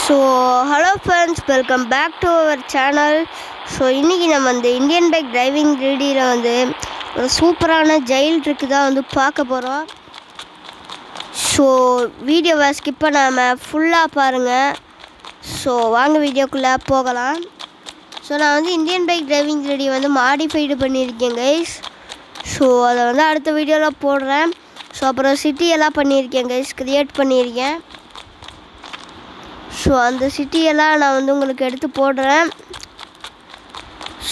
So hello friends, welcome back to our channel. So இன்றைக்கி நம்ம அந்த இந்தியன் பைக் டிரைவிங் 3Dயில் ஒரு சூப்பரான ஜெயில் ட்ரிக்கு தான் பார்க்க போகிறோம். ஸோ வீடியோவை ஸ்கிப் பண்ணாமல் ஃபுல்லாக பாருங்கள். ஸோ வாங்க வீடியோக்குள்ளே போகலாம். ஸோ நான் Indian bike driving 3D modified பண்ணியிருக்கேன் கைஸ். ஸோ அதை அடுத்த வீடியோவில் போடுறேன். ஸோ அப்புறம் சிட்டியெல்லாம் பண்ணியிருக்கேன் கைஸ், க்ரியேட் பண்ணியிருக்கேன். ஸோ அந்த சிட்டியெல்லாம் நான் உங்களுக்கு எடுத்து போடுறேன்.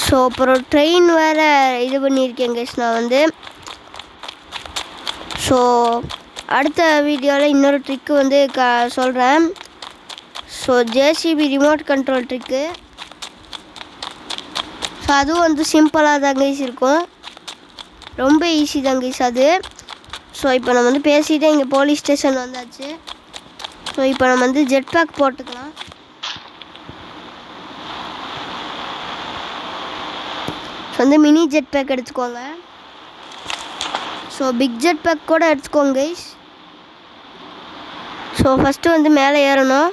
ஸோ அப்புறம் ட்ரெயின் வேறு இது பண்ணியிருக்கேன் கைஸ் நான் ஸோ அடுத்த வீடியோவில் இன்னொரு ட்ரிக்கு சொல்கிறேன். So JCB remote control trick. So அதுவும் சிம்பிளாக தான் கைஸ் இருக்கும், ரொம்ப ஈஸி தான் கைஸ் அது. ஸோ இப்போ நம்ம பேசிகிட்டே இங்கே போலீஸ் ஸ்டேஷன் வந்தாச்சு. ஸோ இப்போ நம்ம ஜெட் பேக் போட்டுக்கலாம். ஸோ மினி ஜெட் பேக் எடுத்துக்கோங்க. ஸோ பிக் ஜெட் பேக் கூட எடுத்துக்கோங்க கைஸ். ஸோ ஃபஸ்ட்டு மேலே ஏறணும்.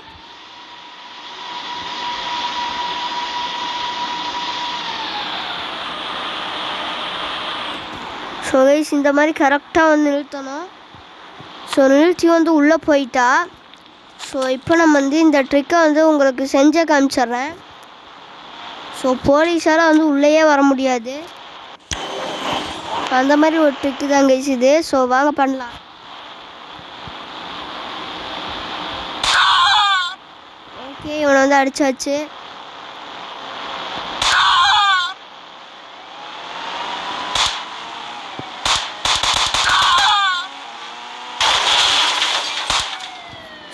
ஸோ கைஸ் இந்த மாதிரி கரெக்டாக நிறுத்தணும். ஸோ நிறுத்தி உள்ளே போயிட்டா. ஸோ இப்போ நம்ம இந்த ட்ரிக்கை உங்களுக்கு செஞ்ச காமிச்சிட்றேன். ஸோ போலீஸால் உள்ளேயே வர முடியாது, அந்த மாதிரி ஒரு ட்ரிக்கு தான் கைஸ் இது. ஸோ வாங்க பண்ணலாம். ஓகே, இவனை அடிச்சாச்சு.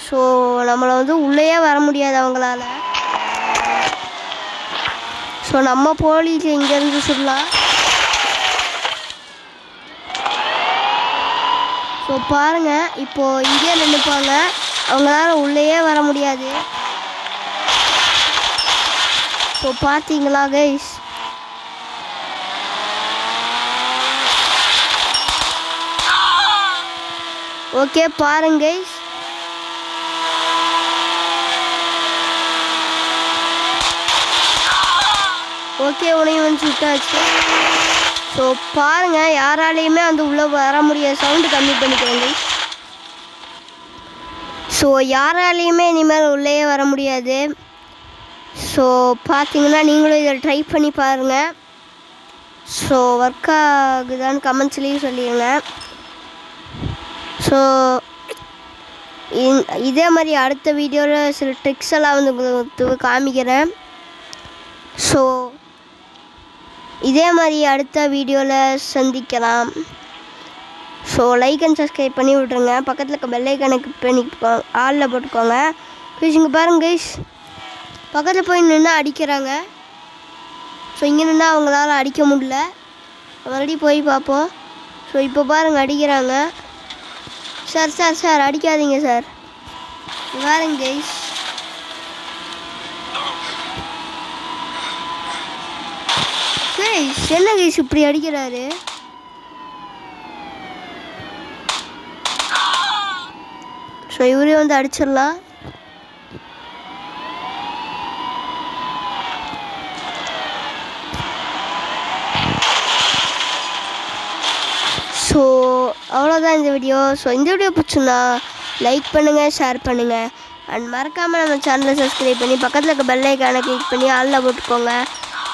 ஸோ நம்மளை உள்ளேயே வர முடியாது அவங்களால. ஸோ நம்ம போலீஸ் இங்கேருந்து சொல்லலாம். ஸோ பாருங்கள், இப்போது இங்கேயே நின்றுப்பாங்க, அவங்களால உள்ளேயே வர முடியாது. ஸோ பார்த்தீங்களா கைஸ்? ஓகே பாருங்க கைஸ். ஓகே, உனையும் சுட்டாச்சு. ஸோ பாருங்கள், யாராலையுமே உள்ளே வர முடியாது. சவுண்டு கம்மி பண்ணிக்கிறேங்க. ஸோ யாராலையுமே இனிமேல் உள்ளே வர முடியாது. ஸோ பார்த்தீங்கன்னா நீங்களும் இதை ட்ரை பண்ணி பாருங்கள். ஸோ ஒர்க் ஆகுதான்னு கமெண்ட்ஸ்லேயும் சொல்லிடுங்க. ஸோ இதே மாதிரி அடுத்த வீடியோவில் சில ட்ரிக்ஸ் எல்லாம் உங்களுக்கு காமிக்கிறேன். ஸோ இதே மாதிரி அடுத்த வீடியோவில் சந்திக்கலாம். ஸோ லைக் அண்ட் சப்ஸ்கிரைப் பண்ணி விட்ருங்க. பக்கத்தில் இருக்க பெல் ஐக்கானை கிளிக் பண்ணி ஆளில் போட்டுக்கோங்க. ப்ளீஸ் இங்கே பாருங்க கைஸ், பக்கத்தில் போய் நின்று அடிக்கிறாங்க. ஸோ இங்கே நின்று அவங்களால அடிக்க முடியல. மறுபடியும் போய் பார்ப்போம். ஸோ இப்போ பாருங்கள் அடிக்கிறாங்க. சார் சார் சார் அடிக்காதீங்க சார். பாருங்க கைஸ், என்ன கைஸ் இப்படி அடிக்கிறாரு? ஸோ இவரே அடிச்சிடலாம். ஸோ அவ்வளோதான் இந்த வீடியோ. ஸோ இந்த வீடியோ பிடிச்சுன்னா லைக் பண்ணுங்கள், ஷேர் பண்ணுங்கள், அண்ட் மறக்காமல் நம்ம சேனலை சப்ஸ்கிரைப் பண்ணி பக்கத்தில் இருக்க பெல் ஐக்கானை கிளிக் பண்ணி ஆளில் போட்டுக்கோங்க.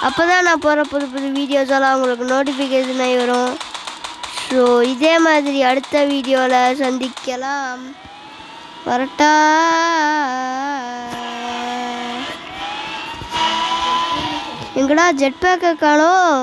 அப்போ தான் நான் போகிற புது புது வீடியோஸெல்லாம் உங்களுக்கு நோட்டிஃபிகேஷன் ஆகி வரும். ஸோ இதே மாதிரி அடுத்த வீடியோவில் சந்திக்கலாம். வரட்டா? எங்கடா ஜெட் பேக்கை காணோம்?